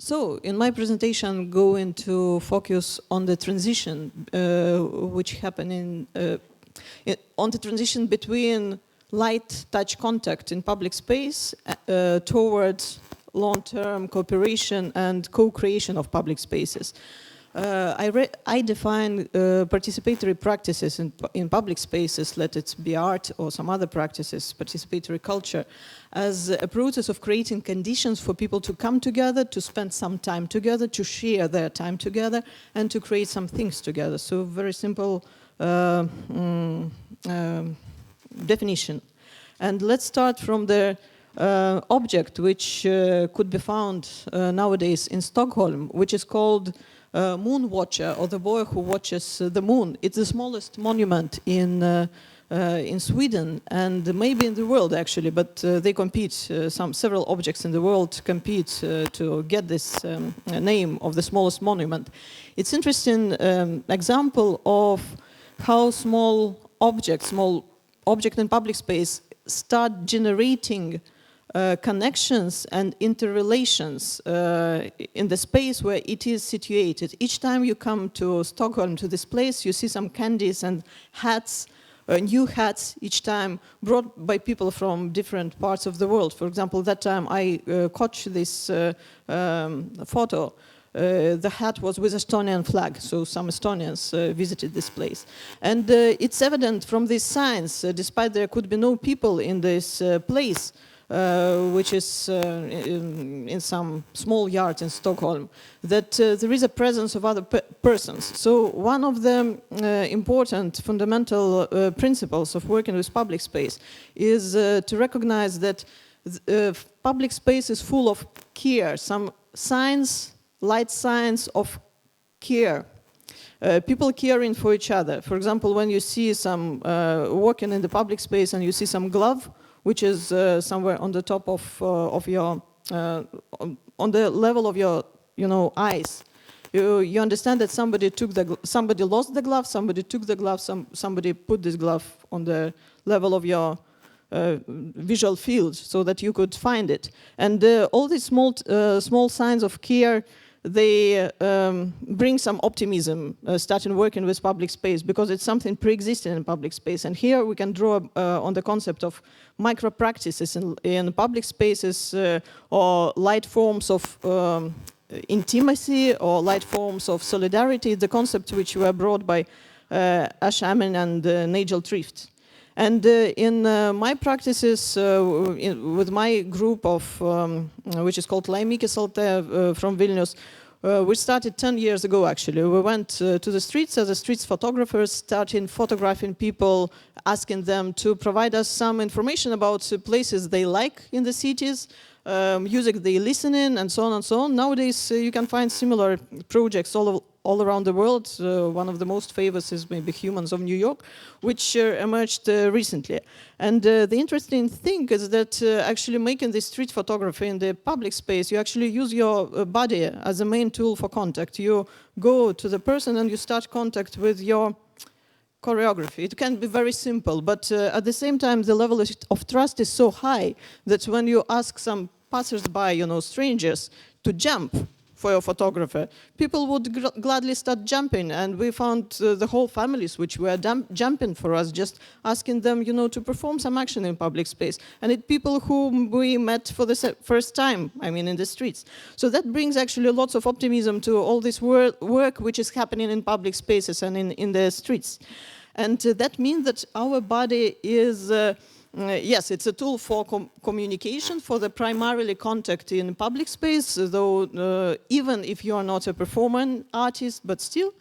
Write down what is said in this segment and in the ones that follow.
So, in my presentation, I'm going to focus on the transition which happened on the transition between light touch contact in public space towards long-term cooperation and co-creation of public spaces. I define participatory practices in public spaces, let it be art or some other practices, participatory culture, as a process of creating conditions for people to come together, to spend some time together, to share their time together, and to create some things together. So very simple definition. And let's start from the object which could be found nowadays in Stockholm, which is called Moon Watcher, or the boy who watches the moon. It's the smallest monument in Sweden and maybe in the world actually, but they compete. Several objects in the world compete to get this name of the smallest monument. It's interesting example of how small object in public space start generating connections and interrelations in the space where it is situated. Each time you come to Stockholm, to this place, you see some candies and hats, new hats each time brought by people from different parts of the world. For example, that time I caught this photo. The hat was with Estonian flag, so some Estonians visited this place. And it's evident from these signs, despite there could be no people in this place, which is in some small yard in Stockholm, that there is a presence of other persons. So one of the important fundamental principles of working with public space is to recognize that public space is full of care, some signs, light signs of care. People caring for each other. For example, when you see some walking in the public space and you see some glove, which is somewhere on the top of your, on the level of your, eyes. You understand that somebody lost the glove, somebody took the glove, somebody put this glove on the level of your visual field so that you could find it. And all these small signs of care, they bring some optimism starting working with public space, because it's something pre-existing in public space. And here we can draw on the concept of micro practices in public spaces or light forms of intimacy or light forms of solidarity, the concepts which were brought by Ash Amin and Nigel Trift. And in my practices, with my group of, which is called Laimikis.lt from Vilnius, we started 10 years ago actually. We went to the streets as streets photographers, starting photographing people, asking them to provide us some information about places they like in the cities, music they listen in, and so on and so on. Nowadays you can find similar projects all around the world. One of the most famous is maybe Humans of New York, which emerged recently. And the interesting thing is that actually making this street photography in the public space, you actually use your body as a main tool for contact. You go to the person and you start contact with your choreography. It can be very simple, but at the same time the level of trust is so high that when you ask some passers-by, strangers, to jump for your photographer, people would gladly start jumping, and we found the whole families which were jumping for us, just asking them, to perform some action in public space. And it's people whom we met for the first time, in the streets. So that brings actually lots of optimism to all this work which is happening in public spaces and in the streets. And that means that our body is yes, it's a tool for communication, for the primarily contact in public space, though even if you are not a performing artist, but still.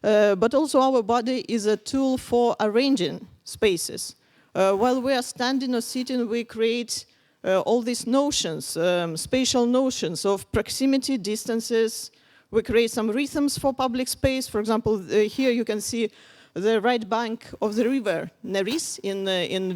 But also our body is a tool for arranging spaces. While we are standing or sitting, we create all these notions, spatial notions of proximity, distances. We create some rhythms for public space. For example, here you can see the right bank of the river Neris in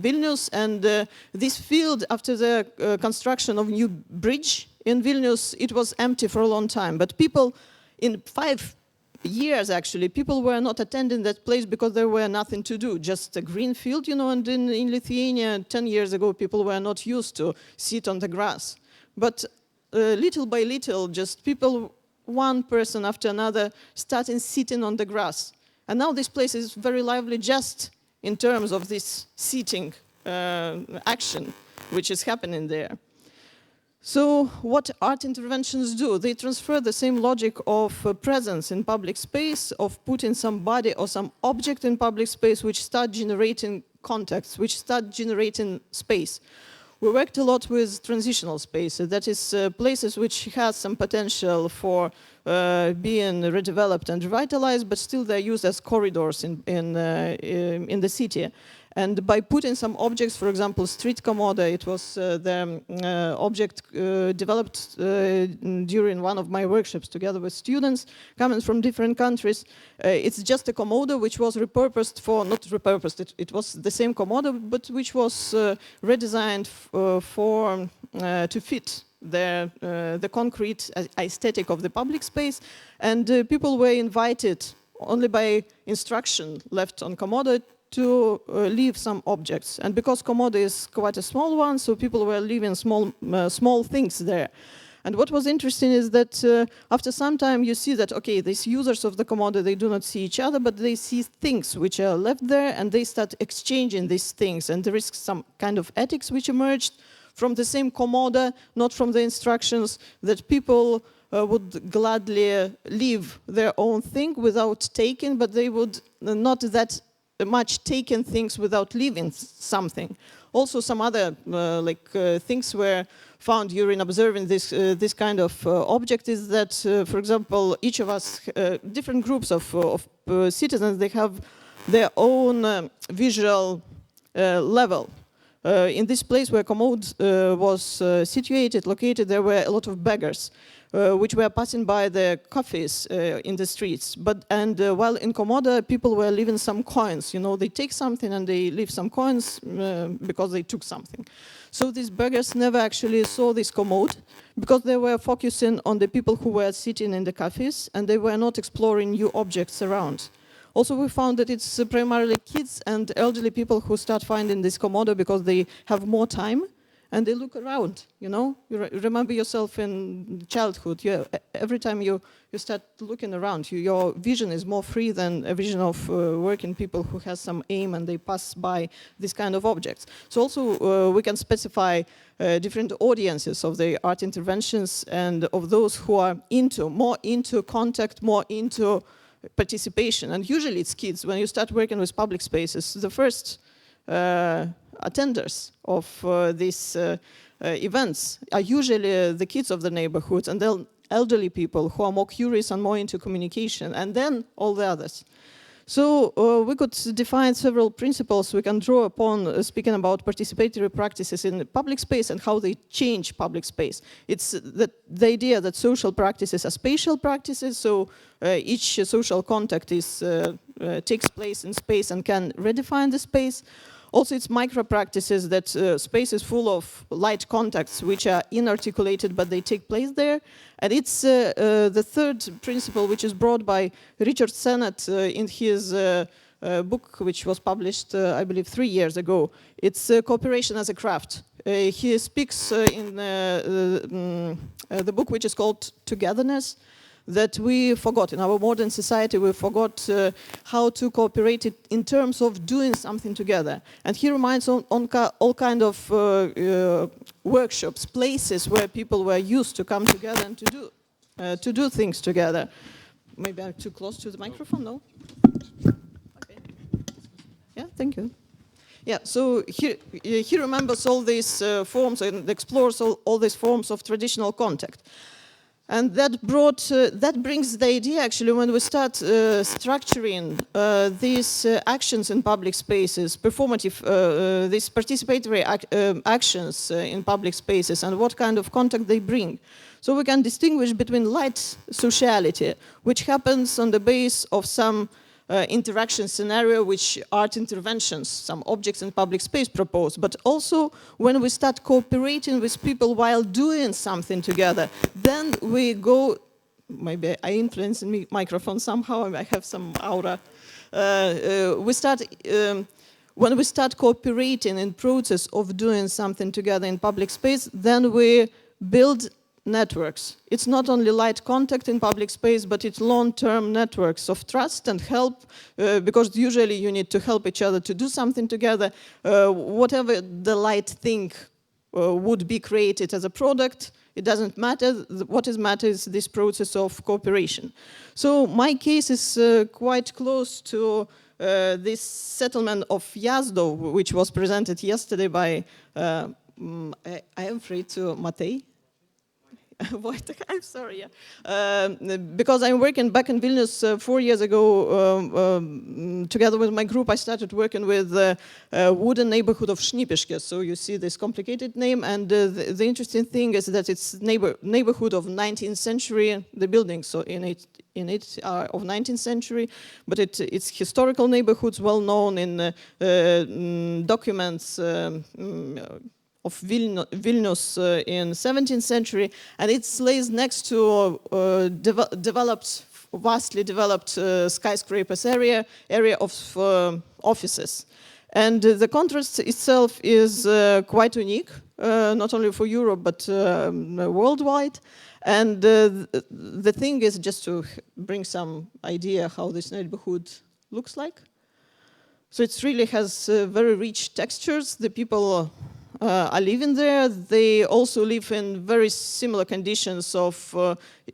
Vilnius, and this field, after the construction of new bridge in Vilnius, it was empty for a long time. But people, in 5 years actually, people were not attending that place because there were nothing to do, just a green field, and in Lithuania 10 years ago people were not used to sit on the grass. But little by little, just people, one person after another, starting sitting on the grass. And now this place is very lively just in terms of this seating action which is happening there. So what art interventions do? They transfer the same logic of presence in public space, of putting some body or some object in public space, which start generating contacts, which start generating space. We worked a lot with transitional spaces, that is places which have some potential for being redeveloped and revitalized, but still they're used as corridors in the city. And by putting some objects, for example, street komodo, it was the object developed during one of my workshops together with students coming from different countries. It's just a komodo which was repurposed for, not repurposed, it was the same komodo, but which was redesigned to fit the concrete aesthetic of the public space. And people were invited only by instruction left on komodo to leave some objects. And because komodo is quite a small one, so people were leaving small things there. And what was interesting is that after some time you see that, okay, these users of the komodo, they do not see each other, but they see things which are left there, and they start exchanging these things. And there is some kind of ethics which emerged from the same komodo, not from the instructions, that people would gladly leave their own thing without taking, but they would not that much taken things without leaving something. Also, some other things were found during observing this kind of object is that, for example, each of us, different groups of citizens, they have their own visual level. In this place where Commode was located, there were a lot of beggars. Which were passing by the cafes in the streets. While in Komodo, people were leaving some coins. You know, they take something and they leave some coins because they took something. So these beggars never actually saw this commode because they were focusing on the people who were sitting in the cafes and they were not exploring new objects around. Also, we found that it's primarily kids and elderly people who start finding this Komodo because they have more time. And they look around, you know. You remember yourself in childhood. Every time you start looking around, your vision is more free than a vision of working people who has some aim and they pass by this kind of objects. So also we can specify different audiences of the art interventions and of those who are more into contact, more into participation. And usually it's kids. When you start working with public spaces, the first attenders of these events are usually the kids of the neighborhoods and the elderly people who are more curious and more into communication, and then all the others. So we could define several principles we can draw upon speaking about participatory practices in public space and how they change public space. It's the idea that social practices are spatial practices, so each social contact takes place in space and can redefine the space. Also, it's micro-practices that space is full of light contacts which are inarticulated, but they take place there. And it's the third principle, which is brought by Richard Sennett in his book, which was published, I believe, 3 years ago. It's cooperation as a craft. He speaks in the book, which is called Togetherness, that we forgot. In our modern society, we forgot how to cooperate in terms of doing something together. And he reminds on all kind of workshops, places where people were used to come together and to do things together. Maybe I'm too close to the microphone, no? Okay. Yeah, thank you. Yeah, so he remembers all these forms and explores all these forms of traditional contact. And that brings the idea, actually, when we start structuring these actions in public spaces, performative, these participatory actions in public spaces, and what kind of contact they bring. So we can distinguish between light sociality, which happens on the base of some interaction scenario which art interventions, some objects in public space propose, but also when we start cooperating with people while doing something together, then we go, maybe I influence the microphone somehow, I have some aura. When we start cooperating in process of doing something together in public space, then we build networks. It's not only light contact in public space, but it's long-term networks of trust and help, because usually you need to help each other to do something together. Whatever the light thing would be created as a product, it doesn't matter. What matters is this process of cooperation. So my case is quite close to this settlement of Yazdo, which was presented yesterday by, I am afraid to Matej. I'm sorry, yeah. Because I'm working back in Vilnius 4 years ago, together with my group, I started working with the wooden neighborhood of Šnipiškės. So you see this complicated name, and the interesting thing is that it's neighborhood of 19th century, the buildings so in it are of 19th century, but it's historical neighborhoods well known in documents of Vilnius in 17th century, and it lays next to vastly developed skyscrapers area of offices. And the contrast itself is quite unique, not only for Europe, but worldwide. And the thing is, just to bring some idea how this neighborhood looks like. So it really has very rich textures. The people are living there. They also live in very similar conditions of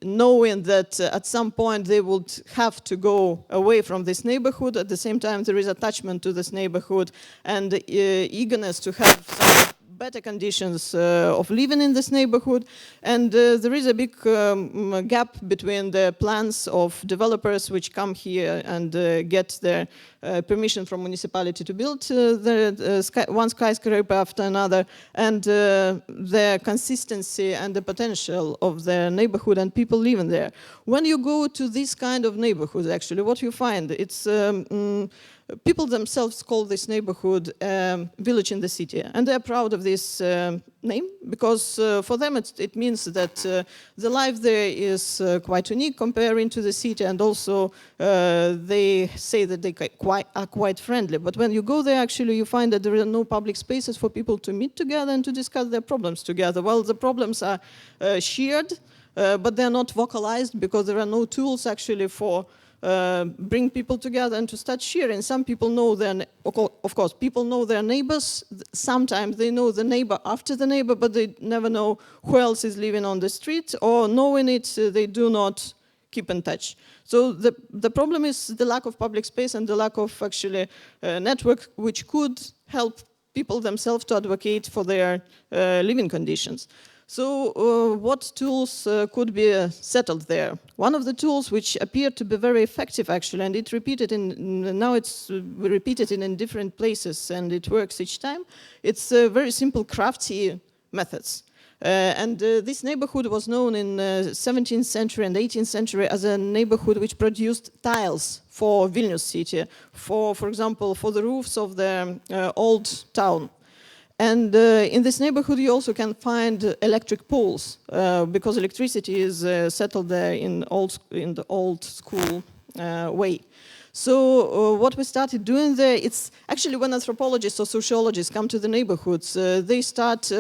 knowing that at some point they would have to go away from this neighborhood. At the same time, there is attachment to this neighborhood and eagerness to have some better conditions of living in this neighborhood. And there is a big gap between the plans of developers which come here and get their permission from municipality to build one skyscraper after another, and the consistency and the potential of the neighborhood and people living there. When you go to this kind of neighborhood, actually, what you find, it's people themselves call this neighborhood village in the city, and they're proud of this name because for them it means that the life there is quite unique comparing to the city, and also they say that they are quite friendly. But when you go there, actually, you find that there are no public spaces for people to meet together and to discuss their problems together. Well, the problems are shared, but they're not vocalized because there are no tools actually for bring people together and to start sharing. Some people know of course, people know their neighbors. Sometimes they know the neighbor after the neighbor, but they never know who else is living on the street, or knowing it, they do not keep in touch. So the problem is the lack of public space and the lack of actually network which could help people themselves to advocate for their living conditions. So what tools could be settled there? One of the tools which appeared to be very effective actually, and now it's repeated in different places and it works each time, it's very simple crafty methods. And this neighborhood was known in 17th century and 18th century as a neighborhood which produced tiles for Vilnius city, for example, for the roofs of the old town. And in this neighborhood, you also can find electric poles because electricity is settled there in the old school way. So what we started doing there, it's actually when anthropologists or sociologists come to the neighborhoods, they start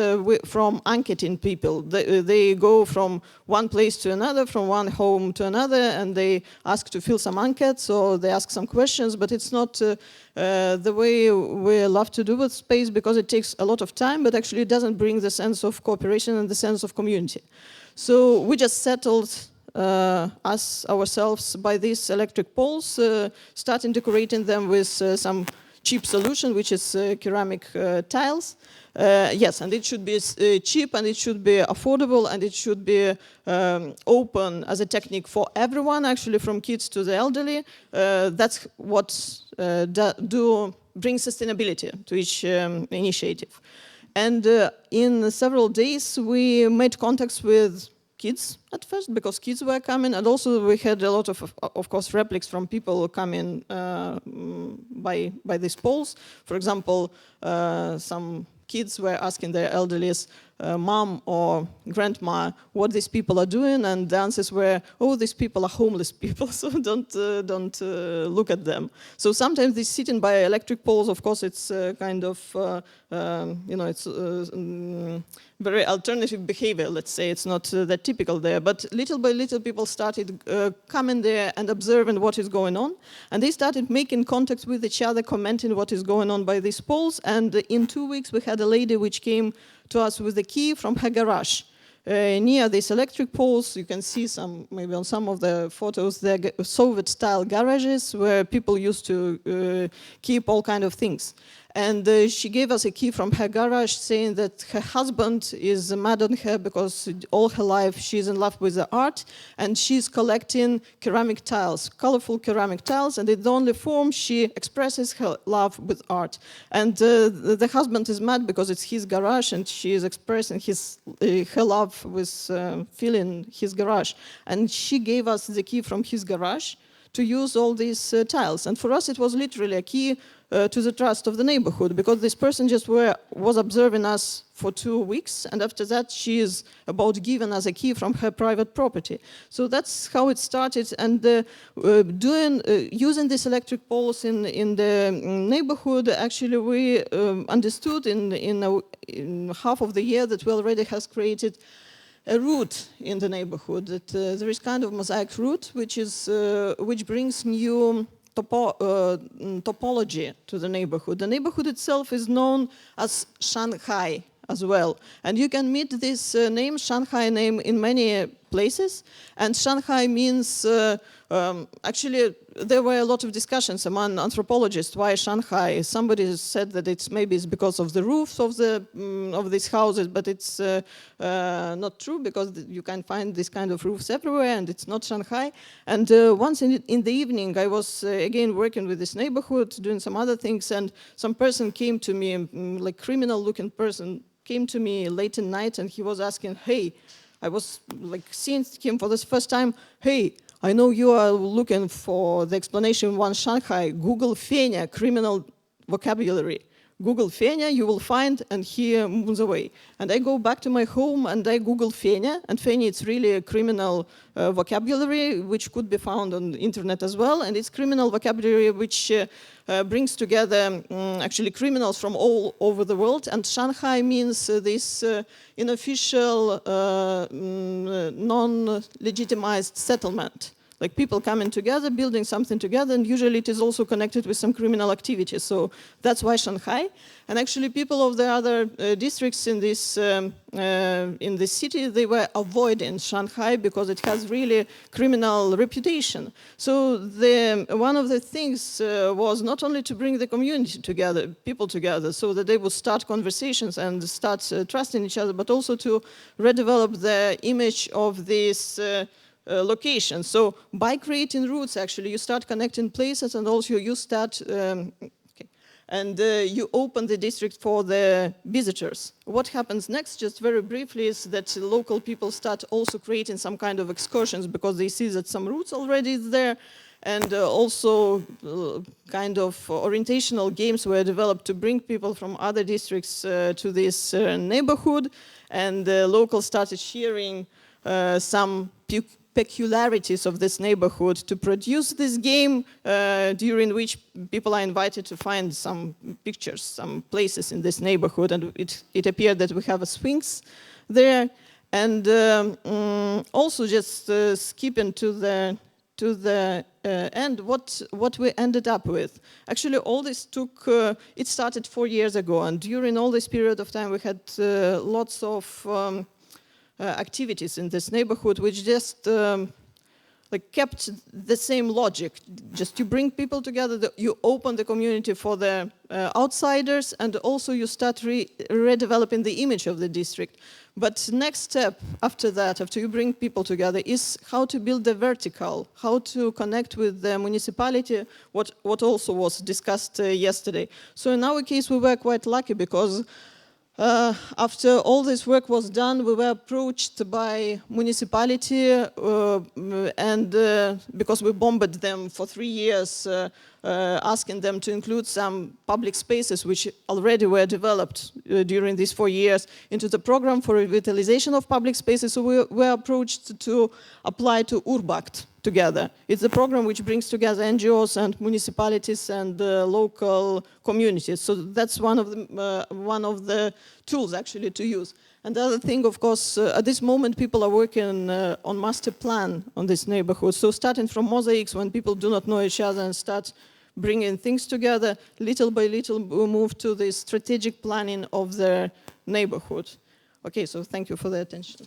from anketing people. They go from one place to another, from one home to another, and they ask to fill some ankets or they ask some questions, but it's not the way we love to do with space because it takes a lot of time, but actually it doesn't bring the sense of cooperation and the sense of community. So we just settled us ourselves by these electric poles, starting decorating them with some cheap solution, which is ceramic tiles. Yes, and it should be cheap, and it should be affordable, and it should be open as a technique for everyone, actually from kids to the elderly. That's what bring sustainability to each initiative. And in several days, we made contacts with kids at first, because kids were coming, and also we had a lot of course, replics from people coming by these polls. For example, some kids were asking their elderlies, mom or grandma, what these people are doing, and the answers were, oh, these people are homeless people, so don't look at them. So sometimes they sitting by electric poles, of course, it's kind of it's very alternative behavior, let's say. It's not that typical there. But little by little, people started coming there and observing what is going on. And they started making contacts with each other, commenting what is going on by these poles. And in 2 weeks, we had a lady which came to us with a key from her garage. Near these electric poles, you can see maybe on some of the photos, the Soviet-style garages where people used to keep all kind of things. And she gave us a key from her garage saying that her husband is mad on her because all her life she's in love with the art and she's collecting ceramic tiles, colorful ceramic tiles, and in the only form she expresses her love with art. And the husband is mad because it's his garage and she is expressing her love with filling his garage. And she gave us the key from his garage to use all these tiles. And for us it was literally a key to the trust of the neighborhood, because this person just was observing us for 2 weeks, and after that she is about giving us a key from her private property. So that's how it started, and using these electric poles in the neighborhood, actually we understood in half of the year that we already has created a route in the neighborhood, that there is kind of mosaic route which brings new topology to the neighborhood. The neighborhood itself is known as Shanghai as well. And you can meet this name, Shanghai name, in many places. And Shanghai means, actually, there were a lot of discussions among anthropologists why Shanghai. Somebody said that it's because of the roofs of these houses, but it's not true, because you can find this kind of roofs everywhere, and it's not Shanghai. And once in the evening, I was again working with this neighborhood, doing some other things, and some person came to me, like criminal-looking person, came to me late at night, and he was asking, hey, I was like seeing him for the first time, hey, I know you are looking for the explanation one Shanghai, Google Fenya, criminal vocabulary. Google Fenya, you will find, and he moves away. And I go back to my home and I Google Fenya, and Fenya it's really a criminal vocabulary which could be found on the internet as well, and it's criminal vocabulary which brings together actually criminals from all over the world, and Shanghai means this unofficial, non-legitimized settlement. Like people coming together, building something together, and usually it is also connected with some criminal activity. So that's why Shanghai. And actually people of the other districts in this city, they were avoiding Shanghai because it has really criminal reputation. So one of the things was not only to bring the community together, people together, so that they would start conversations and start trusting each other, but also to redevelop the image of this location. So by creating routes, actually, you start connecting places, and also you start, you open the district for the visitors. What happens next, just very briefly, is that local people start also creating some kind of excursions, because they see that some routes already is there, and also kind of orientational games were developed to bring people from other districts to this neighborhood, and the locals started sharing some peculiarities of this neighborhood to produce this game, during which people are invited to find some pictures, some places in this neighborhood, and it appeared that we have a sphinx there, and also just skipping to the end, what we ended up with. Actually, all this it started 4 years ago, and during all this period of time we had lots of activities in this neighborhood which just kept the same logic. Just you bring people together, you open the community for the outsiders, and also you start redeveloping the image of the district. But next step after that, after you bring people together, is how to build the vertical, how to connect with the municipality, what also was discussed yesterday. So in our case, we were quite lucky, because after all this work was done, we were approached by municipality, and because we bombed them for 3 years asking them to include some public spaces which already were developed during these 4 years into the program for revitalization of public spaces. So we were approached to apply to Urbact together. It's a program which brings together NGOs and municipalities and local communities. So that's one of the tools actually to use. And the other thing, of course, at this moment, people are working on master plan on this neighborhood. So starting from mosaics, when people do not know each other and start bringing things together, little by little, we move to the strategic planning of their neighborhood. Okay, so thank you for the attention.